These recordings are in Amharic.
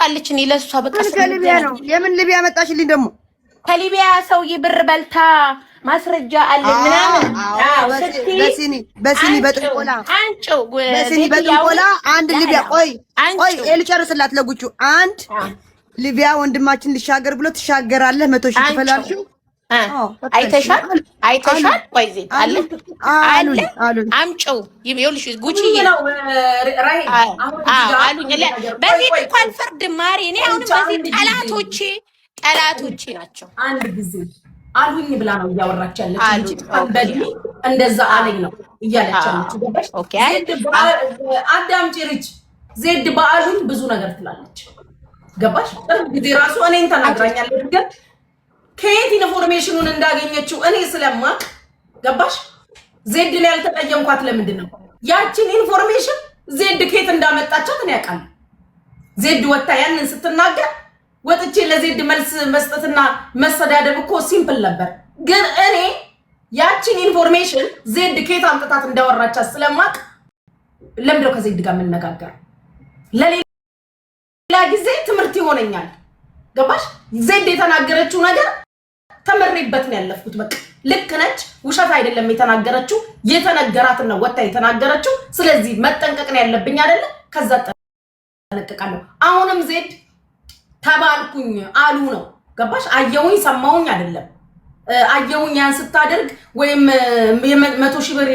ታውቃለች። እኔ ለሷ በቃ ከሊቢያ ነው። የምን ሊቢያ መጣሽልኝ ደግሞ? ከሊቢያ ሰውዬ ብር በልታ ማስረጃ አለ ምናምን። በሲኒ በጥንቆላ አንቺው በሲኒ በጥንቆላ አንድ ሊቢያ ቆይ ልጨርስላት ለጉቹ አንድ ሊቢያ ወንድማችን ሊሻገር ብሎ ትሻገራለህ 100 ሺህ ትፈላልሽው። አይተሻል ቆይ ዜድ አለ አምጪው ይኸውልሽ ጉቺ ነው አሉኝ። በዚህ እንኳን ፍርድ ማሪ እኔ አሁን በዚህ ጠላቶቼ ናቸው። አንድ ጊዜ አሉኝ ብላ ነው እያወራች ያለች እንጂ እንደዛ አለኝ ነው እያለች ያለች። ገባሽ? ኦኬ አዳምጪ ሪች ዜድ በአሉኝ ብዙ ነገር ትላለች። ገባሽ? ጊዜ ራሱ እኔን ተናግራኛለች። ግን ከየት ኢንፎርሜሽኑን እንዳገኘችው እኔ ስለማቅ ገባሽ? ዜድ ላይ ያልተቀየምኳት ለምንድን ነው? ያችን ኢንፎርሜሽን ዜድ ከየት እንዳመጣቻት እኔ ያውቃለሁ። ዜድ ወጣ ያንን ስትናገር ወጥቼ ለዜድ መልስ መስጠትና መሰዳደብ እኮ ሲምፕል ነበር። ግን እኔ ያችን ኢንፎርሜሽን ዜድ ከየት አምጥታት እንዳወራቻት ስለማቅ ለምንድነው ከዜድ ጋር የምንነጋገር? ለሌላ ጊዜ ትምህርት ይሆነኛል። ገባሽ? ዜድ የተናገረችው ነገር ተመሬበት ነው ያለፍኩት። በቃ ልክ ነች፣ ውሸት አይደለም የተናገረችው፣ የተነገራትን ነው ወጣ የተናገረችው። ስለዚህ መጠንቀቅ ነው ያለብኝ አይደለ? ከዛ ተጠነቀቃለሁ። አሁንም ዜድ ተባልኩኝ አሉ ነው። ገባሽ? አየውኝ ሰማውኝ አይደለም። አየውኝ ያን ስታደርግ ወይም 100 ሺህ ብር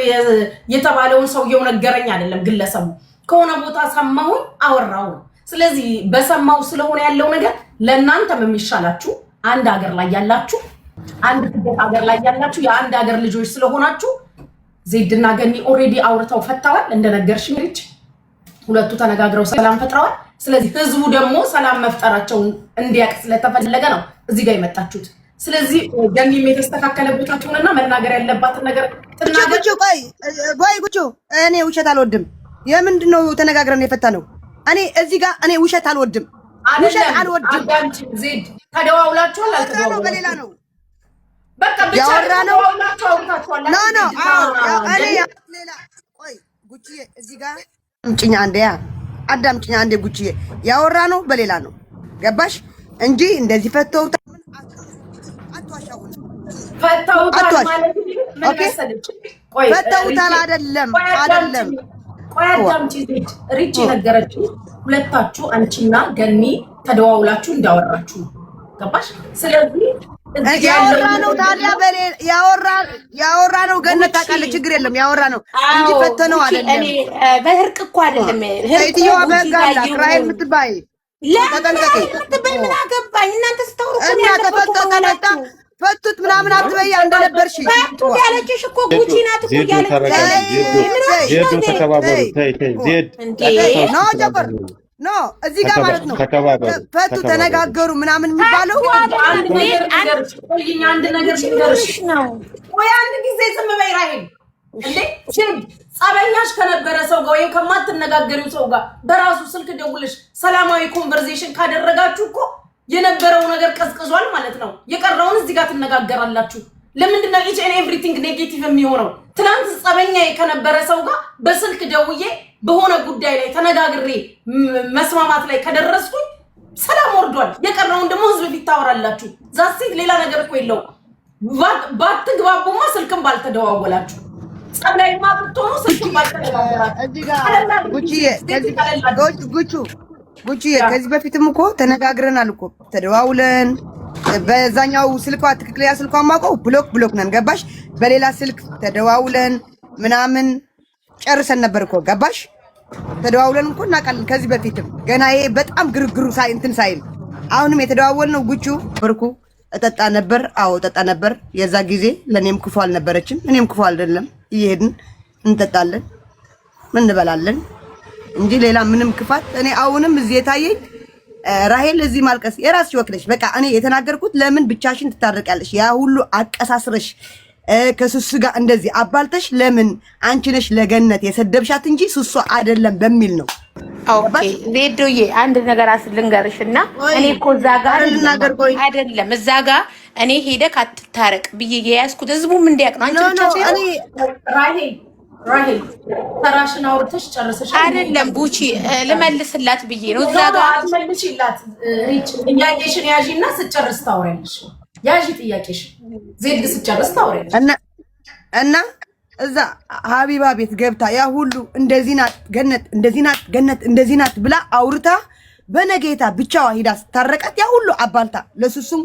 የተባለውን ሰውየው ነገረኝ አይደለም። ግለሰቡ ከሆነ ቦታ ሰማውኝ አወራው ነው። ስለዚህ በሰማው ስለሆነ ያለው ነገር ለእናንተም የሚሻላችሁ አንድ ሀገር ላይ ያላችሁ አንድ ትበት ሀገር ላይ ያላችሁ የአንድ ሀገር ልጆች ስለሆናችሁ ዜድና ገኒ ኦሬዲ አውርተው ፈታዋል። እንደነገርሽኝ ልጅ ሁለቱ ተነጋግረው ሰላም ፈጥረዋል። ስለዚህ ህዝቡ ደግሞ ሰላም መፍጠራቸውን እንዲያቅ ስለተፈለገ ነው እዚህ ጋር የመጣችሁት። ስለዚህ ገኒም የተስተካከለ ቦታ ትሆንና መናገር ያለባትን ነገር ተናገር። ጉቹ እኔ ውሸት አልወድም። የምንድነው ተነጋግረን የፈታ ነው? እኔ እዚህ ጋር እኔ ውሸት አልወድም። ውሸት አልወድም። አዳንቺ ዜድ ተደዋውላችኋል አልተደዋውላችሁም? በሌላ ነው በቃ ብቻ ያወራነው አውርታችኋል። ኖ እኔ ሌላ ቆይ ጉቺዬ እዚህ ጋር አምጪኝ አንዴ አዳምጪኝ አንዴ ጉቺዬ ያወራነው በሌላ ነው። ገባሽ? እንጂ እንደዚህ ፈተውታል ፈተውታል ማለት ምን መሰለች? ቆይ ፈተውታል አይደለም ቆይ አዳምጪ ዜድ ሪች ነገረችኝ። ሁለታችሁ አንቺና ገኒ ተደዋውላችሁ እንዳወራችሁ ነው። ገባሽ? ስለዚህ ያወራነው ታዲያ ያወራነው ገነት ታውቃለች። ችግር የለም ያወራነው እንጂ ፈተነው አይደለም። እኔ በህርቅ እኮ አይደለም እህትየዋ በጋላ ክራይ የምትባይ ተጠንቀቂ። ምን አገባኝ እናንተ ስታወሩ እና ተፈተቀለታ ፈቱት ምናምን አትበይ እንደነበርሽ ፈቱ ያለችሽ እኮ ጉቺ ናት እኮ ያለችሽ። ዜድ ተከባበሩ። ዜድ ነው ጀበር ኖ እዚህ ጋር ማለት ነው ፈቱ ተነጋገሩ ምናምን የሚባለው አንድ ነገር ልንገርሽ ነው። ወይ አንድ ጊዜ ዝም በይ ራሄል። እንዴ ጸበኛሽ ከነበረ ሰው ጋር ወይም ከማትነጋገሪው ሰው ጋር በራሱ ስልክ ደውልሽ ሰላማዊ ኮንቨርሴሽን ካደረጋችሁ እኮ የነበረው ነገር ቀዝቅዟል ማለት ነው። የቀረውን እዚህ ጋር ትነጋገራላችሁ። ለምንድን ነው ኢች ኤንድ ኤቭሪቲንግ ኔጌቲቭ የሚሆነው? ትናንት ጸበኛ ከነበረ ሰው ጋር በስልክ ደውዬ በሆነ ጉዳይ ላይ ተነጋግሬ መስማማት ላይ ከደረስኩኝ ሰላም ወርዷል። የቀረውን ደግሞ ህዝብ ፊት ታወራላችሁ። ዛሴት ሌላ ነገር እኮ የለውም። ባትግባቡማ ስልክም ባልተደዋወላችሁ ጸብላይማ ብትሆኑ ስልክም ባልተደዋወላችሁ። ጉቺዬ ከዚህ በፊትም እኮ ተነጋግረናል እኮ ተደዋውለን በዛኛው ስልኳ ትክክለኛ ስልኳ ማውቀው ብሎክ ነን። ገባሽ? በሌላ ስልክ ተደዋውለን ምናምን ጨርሰን ነበር እኮ ገባሽ? ተደዋውለን እኮ እናውቃለን ከዚህ በፊትም ገና ይሄ በጣም ግርግሩ እንትን ሳይል አሁንም የተደዋወልነው ጉቹ በርኩ እጠጣ ነበር። አዎ እጠጣ ነበር። የዛ ጊዜ ለኔም ክፉ አልነበረችም፣ እኔም ክፉ አይደለም። እየሄድን እንጠጣለን እንበላለን እንጂ ሌላ ምንም ክፋት እኔ አሁንም እዚህ የታየኝ ራሄል እዚህ ማልቀስ የራስሽ ወክለሽ በቃ እኔ የተናገርኩት ለምን ብቻሽን ትታረቂያለሽ? ያ ሁሉ አቀሳስረሽ ከሱሱ ጋር እንደዚህ አባልተሽ ለምን አንቺ ነሽ ለገነት የሰደብሻት እንጂ ሱሱ አይደለም በሚል ነው። ኦኬ ዜዶዬ አንድ ነገር ልንገርሽና እኔ እኮ እዛ ጋር አይደለም እዛ ጋር እኔ ሄደህ አትታረቅ ብዬ የያዝኩት ህዝቡም እንዲያውቅ ነው። አንቺ ብቻ ራሄል ራሄል ተራሽን አውርተሽ ጨርሰሻል? አይደለም ቡቺ ልመልስላት ብዬ ነው። እዛ ጋር አትመልሽላት። ሪች ጥያቄሽን ያዢና ስጨርስ ታውሪያለሽ። ያዢ ጥያቄሽን ዜድ ስጨርስ ታውሪያለሽ። እና እዛ ሀቢባ ቤት ገብታ ያ ሁሉ እንደዚህ ናት ገነት፣ እንደዚህ ናት ገነት፣ እንደዚህ ናት ብላ አውርታ በነጌታ ብቻዋ ሂዳ ስታረቃት ያ ሁሉ አባልታ ለሱሱም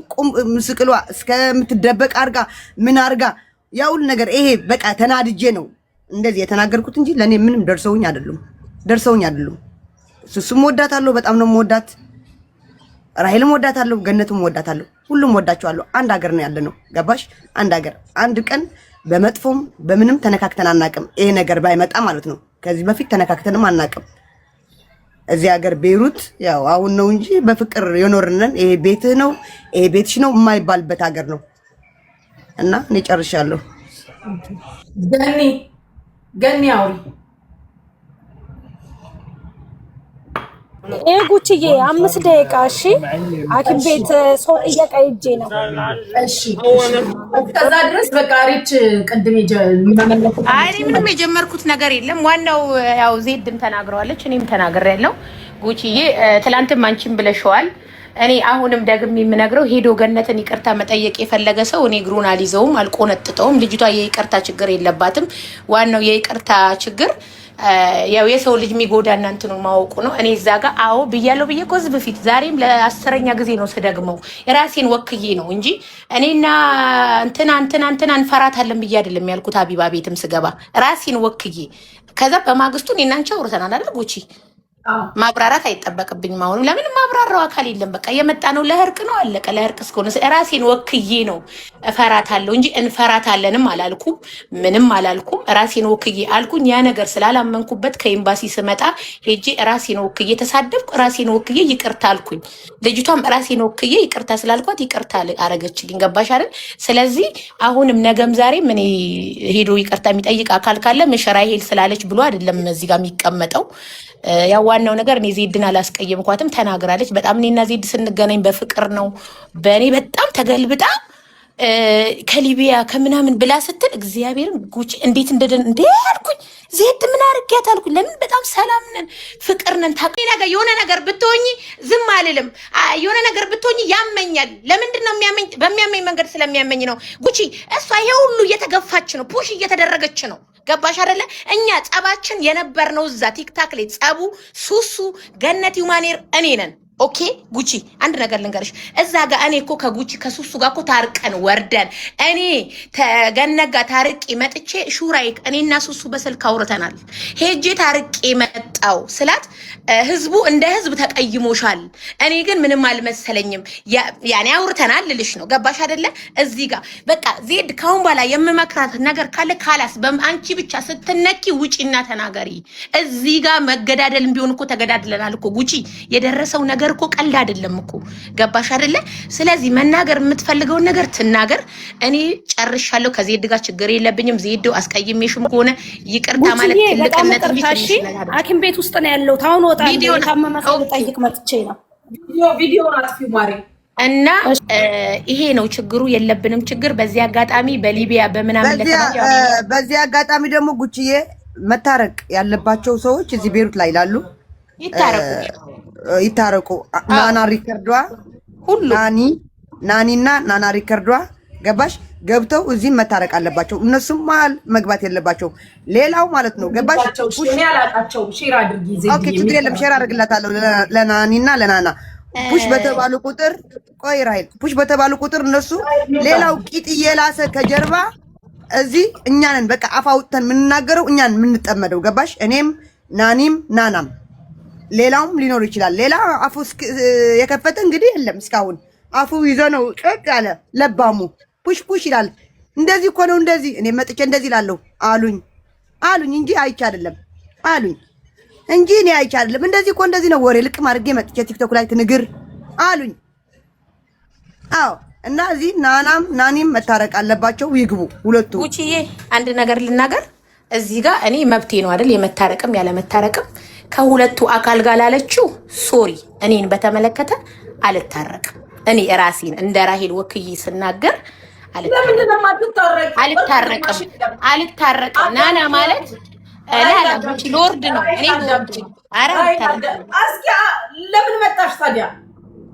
ምስቅሏ እስከምትደበቅ አርጋ ምን አርጋ ያ ሁሉ ነገር ይሄ በቃ ተናድጄ ነው እንደዚህ የተናገርኩት እንጂ ለኔ ምንም ደርሰውኝ አይደለም። ሱሱም ወዳታለሁ፣ በጣም ነው ወዳት። ራሄልም ወዳታለሁ፣ ገነትም ወዳታለሁ፣ ሁሉም ወዳቸዋለሁ። አንድ ሀገር ነው ያለነው። ገባሽ? አንድ ሀገር አንድ ቀን በመጥፎም በምንም ተነካክተን አናቅም። ይሄ ነገር ባይመጣ ማለት ነው። ከዚህ በፊት ተነካክተንም አናቅም። እዚህ ሀገር ቤይሩት ያው አሁን ነው እንጂ በፍቅር የኖርነን። ይሄ ቤትህ ነው ይሄ ቤትሽ ነው የማይባልበት ሀገር ነው። እና እኔ ጨርሻለሁ። ገኒ አውሪ። ጉቺዬ 5 ደቂቃ እሺ። ሐኪም ቤት ሰው እየቀይጄ ነው። እሺ ከዛ ድረስ በቃ ሪች ቅድም ምንም የጀመርኩት ነገር የለም። ዋናው ያው ዜድም ተናግረዋለች፣ እኔም ተናግሬያለሁ። ጉቺዬ ትላንትም አንቺም ብለሽዋል። እኔ አሁንም ደግሜ የምነግረው ሄዶ ገነትን ይቅርታ መጠየቅ የፈለገ ሰው እኔ እግሩን አልይዘውም፣ አልቆነጥጠውም። ልጅቷ የይቅርታ ችግር የለባትም። ዋናው የይቅርታ ችግር ያው የሰው ልጅ የሚጎዳ እናንተን ማወቁ ነው። እኔ እዛ ጋር አዎ ብያለሁ ብዬ ኮዝ በፊት ዛሬም ለ10ኛ ጊዜ ነው ስደግመው የራሴን ወክዬ ነው እንጂ እኔና እንትና እንፈራታለን ብዬ አይደለም ያልኩት። አቢባ ቤትም ስገባ ራሴን ወክዬ ከዛ በማግስቱ እኔና አንቺ አውርተናል አይደል ጉቺ? ማብራራት አይጠበቅብኝም። አሁን ለምን ማብራራው አካል የለም። በቃ የመጣ ነው ለእርቅ ነው አለቀ። ለእርቅ እስከሆነ ራሴን ወክዬ ነው እፈራታለሁ እንጂ እንፈራታለንም አላልኩም፣ ምንም አላልኩም። ራሴን ወክዬ አልኩኝ። ያ ነገር ስላላመንኩበት ከኤምባሲ ስመጣ ሄጄ ራሴን ወክዬ ተሳደብኩ፣ ራሴን ወክዬ ይቅርታ አልኩኝ። ልጅቷም ራሴን ወክዬ ይቅርታ ስላልኳት ይቅርታ አረገችልኝ። ገባሽ አይደል? ስለዚህ አሁንም ነገም ዛሬም እኔ ሄዶ ይቅርታ የሚጠይቅ አካል ካለ ራሄል ስላለች ብሎ አይደለም እዚህ ጋር የሚቀመጠው። ያው ዋናው ነገር እኔ ዜድን አላስቀየምኳትም፣ ተናግራለች። በጣም እኔና ዜድ ስንገናኝ በፍቅር ነው። በእኔ በጣም ተገልብጣ ከሊቢያ ከምናምን ብላ ስትል እግዚአብሔርን ጉቺ እንዴት እንደደን እንዴ አልኩኝ። ዜድ ምን አርጊያት አልኩኝ። ለምን በጣም ሰላም ነን፣ ፍቅር ነን። ነገር የሆነ ነገር ብትሆኚ ዝም አልልም። የሆነ ነገር ብትሆኚ ያመኛል። ለምንድን ነው የሚያመኝ? በሚያመኝ መንገድ ስለሚያመኝ ነው ጉቺ። እሷ ይሄ ሁሉ እየተገፋች ነው፣ ፑሽ እየተደረገች ነው። ገባሽ አይደለ? እኛ ጸባችን የነበርነው እዛ ቲክታክ ላይ ጸቡ ሱሱ ገነት ዩማኔር እኔ ነን። ኦኬ ጉቺ አንድ ነገር ልንገርሽ። እዛ ጋር እኔ እኮ ከጉቺ ከሱሱ ጋር እኮ ታርቀን ወርደን እኔ ተገነጋ ታርቄ መጥቼ ሹራይክ እኔና ሱሱ በስልክ አውርተናል። ሄጄ ታርቄ መጣው ስላት ህዝቡ እንደ ህዝብ ተቀይሞሻል። እኔ ግን ምንም አልመሰለኝም። ያኔ አውርተናል ልልሽ ነው። ገባሽ አይደለ? እዚህ ጋር በቃ ዜድ ካሁን በኋላ የምመክራት ነገር ካለ ካላስ አንቺ ብቻ ስትነኪ ውጪና ተናገሪ። እዚህ ጋር መገዳደልም ቢሆን እኮ ተገዳድለናል እኮ ጉቺ። የደረሰው ነገር እኮ ቀልድ አይደለም እኮ። ገባሽ አይደለ? ስለዚህ መናገር የምትፈልገውን ነገር ትናገር። እኔ ጨርሻለሁ። ከዜድ ጋር ችግር የለብኝም። ዜድ አስቀይሜሽም ከሆነ ይቅርታ ማለት ትልቅነት ቢትሽ ነገር ሐኪም ቤት ውስጥ ነው ያለው። ታውን ወጣ ታመመሰው ጠይቅ መጥቼ ነው ቪዲዮ አጥፊው ማሪ እና ይሄ ነው ችግሩ። የለብንም ችግር። በዚህ አጋጣሚ በሊቢያ በመናምን በዚህ አጋጣሚ ደግሞ ጉቺዬ መታረቅ ያለባቸው ሰዎች እዚህ ቤሩት ላይ ላሉ ይታረቁ። ናና ሪከርዷ ሁሉ ናኒና ናና ሪከርዷ ገባሽ? ገብተው እዚህ መታረቅ አለባቸው። እነሱም መሀል መግባት የለባቸው። ሌላው ማለት ነው ገባሽ? ኦኬ ችግር የለም ሼር አድርግላታለሁ ለናኒና ለናና ፑሽ በተባሉ ቁጥር ቆይ ራይል ፑሽ በተባሉ ቁጥር እነሱ ሌላው ቂጥ እየላሰ ከጀርባ እዚህ እኛንን በቃ አፍ አውጥተን የምንናገረው እኛን የምንጠመደው ገባሽ? እኔም ናኒም ናናም ሌላውም ሊኖር ይችላል። ሌላ አፉ የከፈተ እንግዲህ የለም። እስካሁን አፉ ይዞ ነው ጭቅ ያለ ለባሙ ፑሽ ፑሽ ይላል። እንደዚህ እኮ ነው እንደዚህ። እኔ መጥቼ እንደዚህ ላለሁ አሉኝ እንጂ አይቼ አይደለም አሉኝ እንጂ እኔ አይቼ አይደለም። እንደዚህ እኮ እንደዚህ ነው። ወሬ ልቅም አድርጌ መጥቼ ቲክቶክ ላይ ትንግር አሉኝ። አዎ እና እዚህ ናናም ናኒም መታረቅ አለባቸው። ይግቡ ሁለቱ። ጉቺዬ አንድ ነገር ልናገር እዚህ ጋር እኔ መብቴ ነው አይደል? የመታረቅም ያለ መታረቅም ከሁለቱ አካል ጋር ላለችው ሶሪ። እኔን በተመለከተ አልታረቅም። እኔ ራሴን እንደ ራሄል ወክዬ ስናገር አልታረቅም። ናና ማለት ጉቺ ሎርድ ነው። እኔ ሎርድ አረ እስኪ ለምን መጣሽ ታዲያ?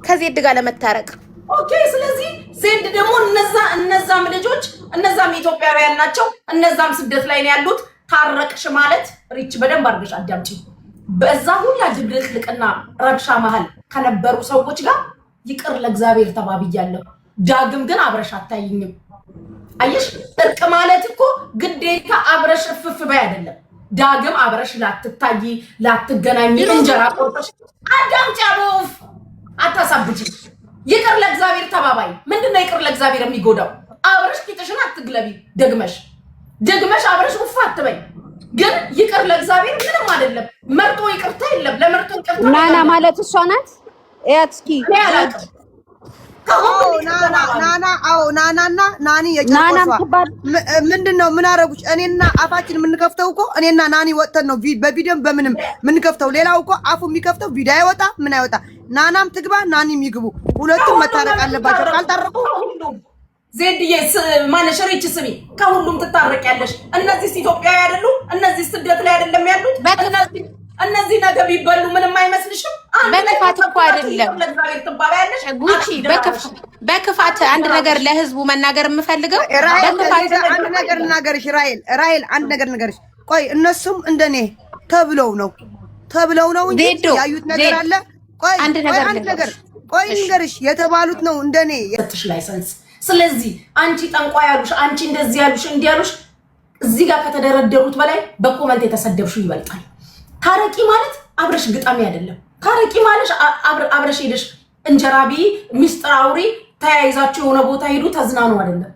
ከዜድ ጋር ለመታረቅ። ኦኬ ስለዚህ ዜድ ደግሞ እነዛም ልጆች እነዛም ኢትዮጵያውያን ናቸው፣ እነዛም ስደት ላይ ነው ያሉት። ታረቅሽ ማለት ሪች በደንብ አድርገሽ አዳምጪ። በዛ ሁላ ድብልቅልቅና ረብሻ መሀል ከነበሩ ሰዎች ጋር ይቅር ለእግዚአብሔር ተባብያለሁ። ዳግም ግን አብረሽ አታይኝም። አየሽ እርቅ ማለት እኮ ግዴታ አብረሽ እፍፍ በይ አይደለም። ዳግም አብረሽ ላትታይ ላትገናኝ እንጀራ ቆርጠሽ አዳምጪ። አቦፍ አታሳብጂ። ይቅር ለእግዚአብሔር ተባባይ። ምንድነው ይቅር ለእግዚአብሔር የሚጎዳው? አብረሽ ቂጥሽን አትግለቢ። ደግመሽ አብረሽ ውፋ አትበይ። ግን ይቅር ለእግዚአብሔር ምንም አይደለም። መርጦ ይቅርታ የለም። ለመርጦ ይቅርታ ናና ማለት እሷ ናት። ያትስኪ ናናና ናኒ የጨርቆሷ ምንድነው? ምን አረጉሽ? እኔና አፋችን የምንከፍተው እኮ እኔና ናኒ ወጥተን ነው በቪዲዮም በምንም የምንከፍተው። ሌላው እኮ አፉ የሚከፍተው ቪዲዮ አይወጣ ምን አይወጣ። ናናም ትግባ ናኒም ይግቡ። ሁለቱም መታረቅ አለባቸው። ካልታረቁ ዜድዬ ማነሽ ሪች ስሚ፣ ከሁሉም ትታረቂያለሽ። እነዚህ ኢትዮጵያዊ አይደሉ? እነዚህ ስደት ላይ አይደለም ያሉት? እነዚህ ነገር ቢበሉ ምንም አይመስልሽም? በክፋት እኮ አይደለም ጉቺ፣ በክፋት አንድ ነገር ለህዝቡ መናገር የምፈልገው አንድ ነገር ልናገርሽ። ራሄል አንድ ነገር ልንገርሽ። ቆይ እነሱም እንደኔ ተብለው ነው እንጂ ያዩት ነገር አለ። ቆይ አንድ ነገር ቆይ ልንገርሽ፣ የተባሉት ነው እንደኔ የትሽ ላይሰንስ። ስለዚህ አንቺ ጠንቋ ያሉሽ፣ አንቺ እንደዚህ ያሉሽ፣ እንዲያሉሽ እዚህ ጋር ከተደረደሩት በላይ በኮመንት የተሰደብሽው ይበልጣል። ታረቂ ማለት አብረሽ ግጣሚ አይደለም። ታረቂ ማለት አብረሽ ሄደሽ እንጀራቢ ሚስጥር አውሪ ተያይዛችሁ የሆነ ቦታ ሄዱ ተዝናኑ አይደለም።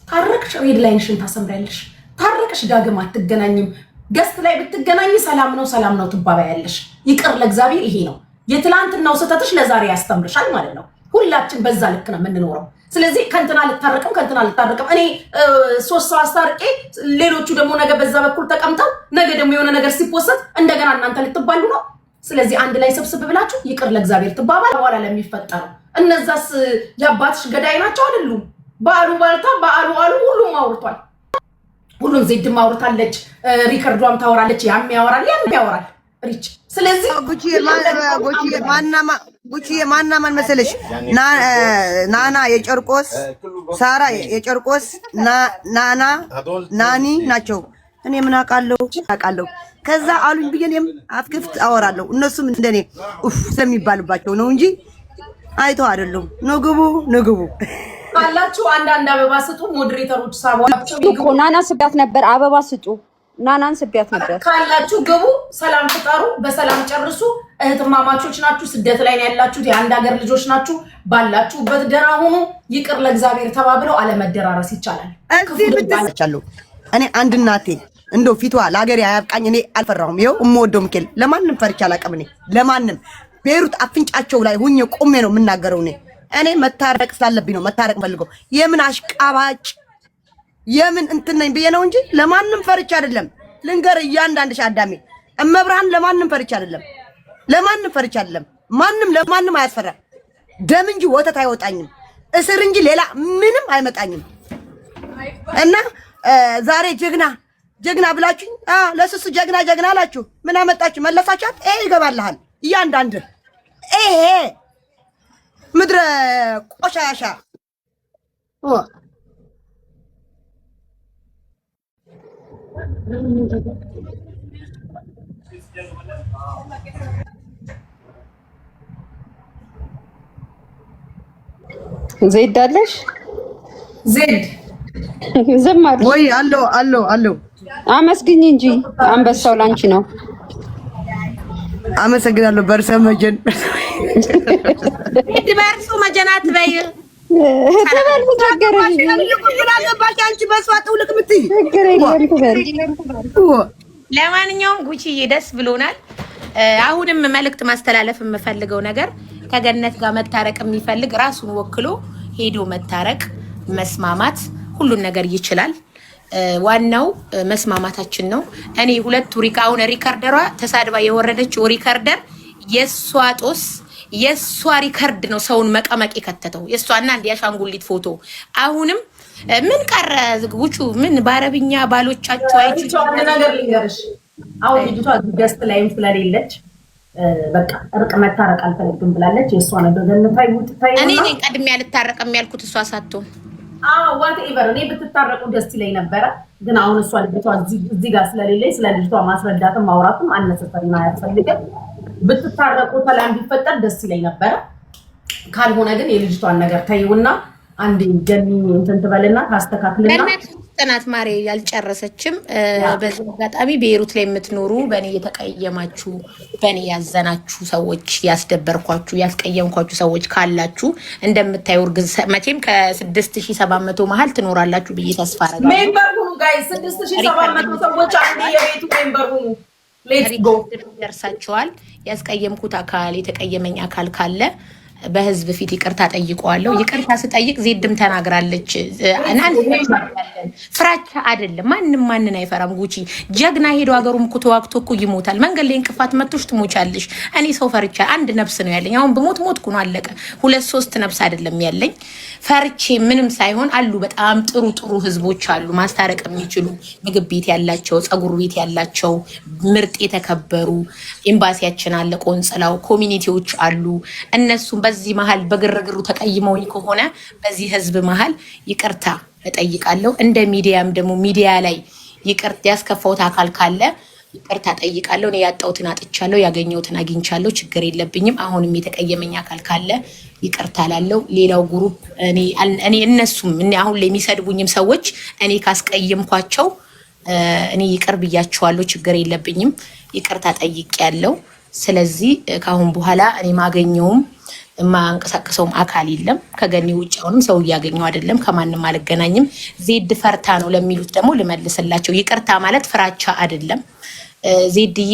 ታረቅሽ ሬድ ላይንሽን ታሰምሪያለሽ። ታረቅሽ ዳግም አትገናኝም። ገስት ላይ ብትገናኝ ሰላም ነው ትባባያለሽ። ይቅር ለእግዚአብሔር ይሄ ነው። የትላንትናው ስህተትሽ ለዛሬ ያስተምርሻል ማለት ነው። ሁላችን በዛ ልክ ነው የምንኖረው። ስለዚህ ከንትና ልታረቅም እኔ 3 ሰው አስታርቄ ሌሎቹ ደግሞ ነገ በዛ በኩል ተቀምጠው ነገ ደግሞ የሆነ ነገር ሲፖሰት እንደገና እናንተ ልትባሉ ነው። ስለዚህ አንድ ላይ ሰብስብ ብላችሁ ይቅር ለእግዚአብሔር ትባባል። በኋላ ለሚፈጠረው እነዛስ የአባትሽ ገዳይ ናቸው አይደሉም? በአሉ ሁሉም አውርቷል። ሁሉም ዜድም አውርታለች፣ ሪከርዷም ታወራለች። ያም ያወራል ሪች። ስለዚህ ጉቺ ማን መሰለሽ? ናና የጨርቆስ፣ ሳራ የጨርቆስ፣ ናኒ ናቸው። እኔ ምን አውቃለሁ። ከዛ አሉኝ ብዬ እኔም አፍክፍት አወራለሁ። እነሱም እንደኔ ስለሚባልባቸው ነው እንጂ አይተው አይደለም። ንግቡ ካላችሁ አንዳንድ አበባ ስጡ። ሞዴሬተሮች ሳቧቸው እኮ ናና ስቢያት ነበር። አበባ ስጡ። ናናን ስቢያት ነበር። ካላችሁ ግቡ፣ ሰላም ፍጠሩ፣ በሰላም ጨርሱ። እህትማማቾች ናችሁ፣ ስደት ላይ ነው ያላችሁት፣ የአንድ ሀገር ልጆች ናችሁ። ባላችሁበት ደህና ሁኑ። ይቅር ለእግዚአብሔር ተባብለው አለመደራረስ ይቻላል። እዚህ ብትቻለሁ እኔ አንድ እናቴ እንደው ፊቷ ለሀገር ያብቃኝ። እኔ አልፈራሁም። ይኸው እምወደው ሚካኤል ለማንም ፈርቻ አላውቅም። እኔ ለማንም ቤሩት አፍንጫቸው ላይ ሁኜ ቆሜ ነው የምናገረው። እኔ መታረቅ ስላለብኝ ነው መታረቅ ፈልገው። የምን አሽቃባጭ የምን እንትን ነኝ ብዬ ነው እንጂ ለማንም ፈርቻ አይደለም። ልንገር እያንዳንድሽ አዳሜ እመብርሃን ለማንም ፈርቻ አይደለም። ማንም ለማንም አያስፈራ። ደም እንጂ ወተት አይወጣኝም፣ እስር እንጂ ሌላ ምንም አይመጣኝም። እና ዛሬ ጀግና ብላችሁኝ ለስሱ ጀግና አላችሁ። ምን አመጣችሁ? መለሳቻት። ይገባልሃል እያንዳንድ ምድረ ቆሻሻ ዜድ አለሽ? ዜድ ዝም አለሽ ወይ? አለው አመስግኝ እንጂ አንበሳው ላንቺ ነው። አመሰግናለሁ። በርሰ መጀን በርሱ መጀናት በይ ተበል ተገረኝ አንቺ በስዋጥ ውልቅ ምትይ ለማንኛውም ጉቺዬ ደስ ብሎናል። አሁንም መልእክት ማስተላለፍ የምፈልገው ነገር ከገነት ጋር መታረቅ የሚፈልግ ራሱን ወክሎ ሄዶ መታረቅ፣ መስማማት ሁሉን ነገር ይችላል። ዋናው መስማማታችን ነው። እኔ ሁለቱ አሁን ሪከርደሯ ተሳድባ የወረደችው ሪከርደር የሷ ጦስ የሷ ሪከርድ ነው ሰውን መቀመቅ የከተተው የሷና እንደ ያሻንጉሊት ፎቶ። አሁንም ምን ቀረ? ውቹ ምን በአረብኛ ባሎቻቸው አይችሉ ነገር ልንገርሽ፣ አሁን ልጅቷ ገስት ላይም ስለሌለች በቃ እርቅ መታረቅ አልፈልግም ብላለች። የእሷ ነገር ገነታይ ውጥ ታይ እኔ ነኝ ቀድሜ ያልታረቀም ያልኩት እሷ ሳትሆን ዋትኤቨር እኔ ብትታረቁ ደስ ይለኝ ነበረ። ግን አሁን እሷ ልጅቷ እዚህ ጋር ስለሌለኝ ስለ ልጅቷ ማስረዳትም ማውራትም አነሰሰሪና አያስፈልግም። ብትታረቁ ሰላም ቢፈጠር ደስ ይለኝ ነበረ። ካልሆነ ግን የልጅቷን ነገር ተይውና አንዴ ገኒ እንትን ትበልና ታስተካክልና ጥናት ማሬ ያልጨረሰችም በዚህ አጋጣሚ ቤይሩት ላይ የምትኖሩ በእኔ የተቀየማችሁ በእኔ ያዘናችሁ ሰዎች ያስደበርኳችሁ ያስቀየምኳችሁ ሰዎች ካላችሁ እንደምታዩ እርግዝ መቼም ከ6700 መሀል ትኖራላችሁ ብዬ ተስፋ አደርጋለሁ። ሜምበር ሁኑ ጋይስ 6700 ሰዎች አንዴ የቤቱ ሜምበር ሁኑ። ሌትስ ጎ ደርሳችኋል። ያስቀየምኩት አካል የተቀየመኝ አካል ካለ በህዝብ ፊት ይቅርታ ጠይቀዋለሁ። ይቅርታ ስጠይቅ ዜድም ተናግራለች። ፍራቻ አይደለም። ማንም ማንን አይፈራም። ጉቺ ጀግና ሄዶ ሀገሩም እኮ ተዋግቶ እኮ ይሞታል። መንገድ ላይ እንቅፋት መጥቶሽ ትሞቻለሽ። እኔ ሰው ፈርቻ አንድ ነፍስ ነው ያለኝ። አሁን በሞት ሞትኩ ነው አለቀ። 2-3 ነፍስ አይደለም ያለኝ። ፈርቼ ምንም ሳይሆን አሉ በጣም ጥሩ ጥሩ ህዝቦች አሉ፣ ማስታረቅ የሚችሉ ምግብ ቤት ያላቸው፣ ፀጉር ቤት ያላቸው፣ ምርጥ የተከበሩ ኤምባሲያችን አለ፣ ቆንጽላው ኮሚኒቲዎች አሉ። እነሱም በዚህ መሀል በግርግሩ ተቀይመውኝ ከሆነ በዚህ ህዝብ መሀል ይቅርታ እጠይቃለሁ። እንደ ሚዲያም ደግሞ ሚዲያ ላይ ይቅርታ ያስከፋውት አካል ካለ ይቅርታ ጠይቃለሁ። እኔ ያጣሁትን አጥቻለሁ፣ ያገኘሁትን አግኝቻለሁ። ችግር የለብኝም። አሁንም የተቀየመኝ አካል ካለ ይቅርታ ላለው። ሌላው ግሩፕ እኔ እነሱም አሁን ላይ የሚሰድቡኝም ሰዎች እኔ ካስቀየምኳቸው እኔ ይቅር ብያቸዋለሁ። ችግር የለብኝም። ይቅርታ ጠይቄያለሁ። ስለዚህ ከአሁን በኋላ እኔ ማገኘውም የማንቀሳቀሰውም አካል የለም። ከገኒ ውጭ አሁንም ሰው እያገኘው አይደለም። ከማንም አልገናኝም። ዜድ ፈርታ ነው ለሚሉት ደግሞ ልመልስላቸው። ይቅርታ ማለት ፍራቻ አይደለም። ዜድዬ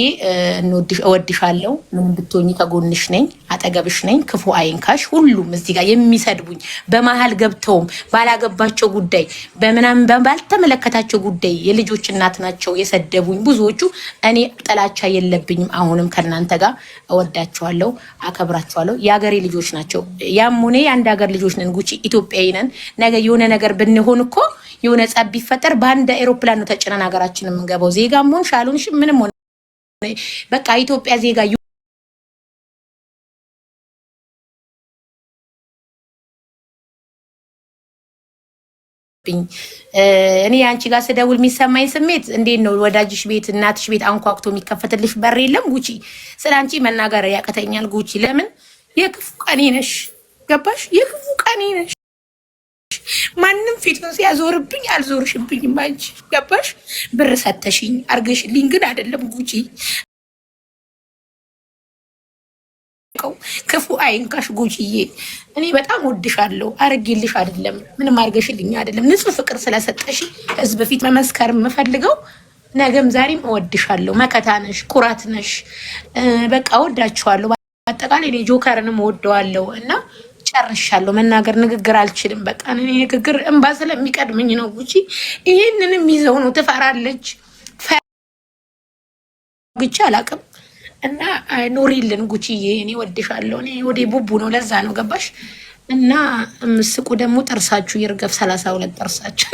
እወድሻለሁ። ምን ብትሆኚ ከጎንሽ ነኝ፣ አጠገብሽ ነኝ። ክፉ አይንካሽ። ሁሉም እዚህ ጋር የሚሰድቡኝ በመሀል ገብተውም ባላገባቸው ጉዳይ በምናምን ባልተመለከታቸው ጉዳይ የልጆች እናት ናቸው የሰደቡኝ ብዙዎቹ። እኔ ጥላቻ የለብኝም። አሁንም ከእናንተ ጋር እወዳቸዋለሁ፣ አከብራቸዋለሁ። የሀገሬ ልጆች ናቸው። ያም ሆነ የአንድ ሀገር ልጆች ነን። ጉቺ ኢትዮጵያዊ ነን። ነገ የሆነ ነገር ብንሆን እኮ የሆነ ጸብ ቢፈጠር በአንድ አውሮፕላን ነው ተጭነን ሀገራችን የምንገባው። ዜጋም ሆን ሻሉንሽ ምንም ሆነ በቃ ኢትዮጵያ ዜጋ እኔ አንቺ ጋር ስደውል የሚሰማኝ ስሜት እንዴት ነው? ወዳጅሽ ቤት እናትሽ ቤት አንኳኩቶ የሚከፈትልሽ በር የለም ጉቺ። ስለ አንቺ መናገር ያቀተኛል ጉቺ። ለምን የክፉ ቀኔ ነሽ፣ ገባሽ? የክፉ ቀኔ ነሽ። ማንም ፊቱን ሲያዞርብኝ አልዞርሽብኝም። አንቺ ገባሽ? ብር ሰተሽኝ አርገሽልኝ ግን አይደለም ጉቺ። ክፉ አይንካሽ ጉቺዬ። እኔ በጣም ወድሻለሁ። አርጌልሽ አይደለም ምንም አርገሽልኝ አይደለም። ንጹህ ፍቅር ስለሰጠሽ ህዝብ ፊት መመስከር የምፈልገው ነገም ዛሬም እወድሻለሁ። መከታ ነሽ፣ ኩራት ነሽ። በቃ እወዳችኋለሁ። በአጠቃላይ እኔ ጆከርንም እወደዋለሁ እና ጨርሻለሁ። መናገር ንግግር አልችልም። በቃ እኔ ንግግር እንባ ስለሚቀድምኝ ነው ጉቺ። ይሄንንም ይዘው ነው ትፈራለች። ግቻ አላቅም እና ኖሪልን ጉቺዬ። እኔ ወድሻለሁ። እኔ ወዴ ቡቡ ነው፣ ለዛ ነው ገባሽ? እና ምስቁ ደግሞ ጥርሳችሁ ይርገፍ። 32 ጥርሳችሁ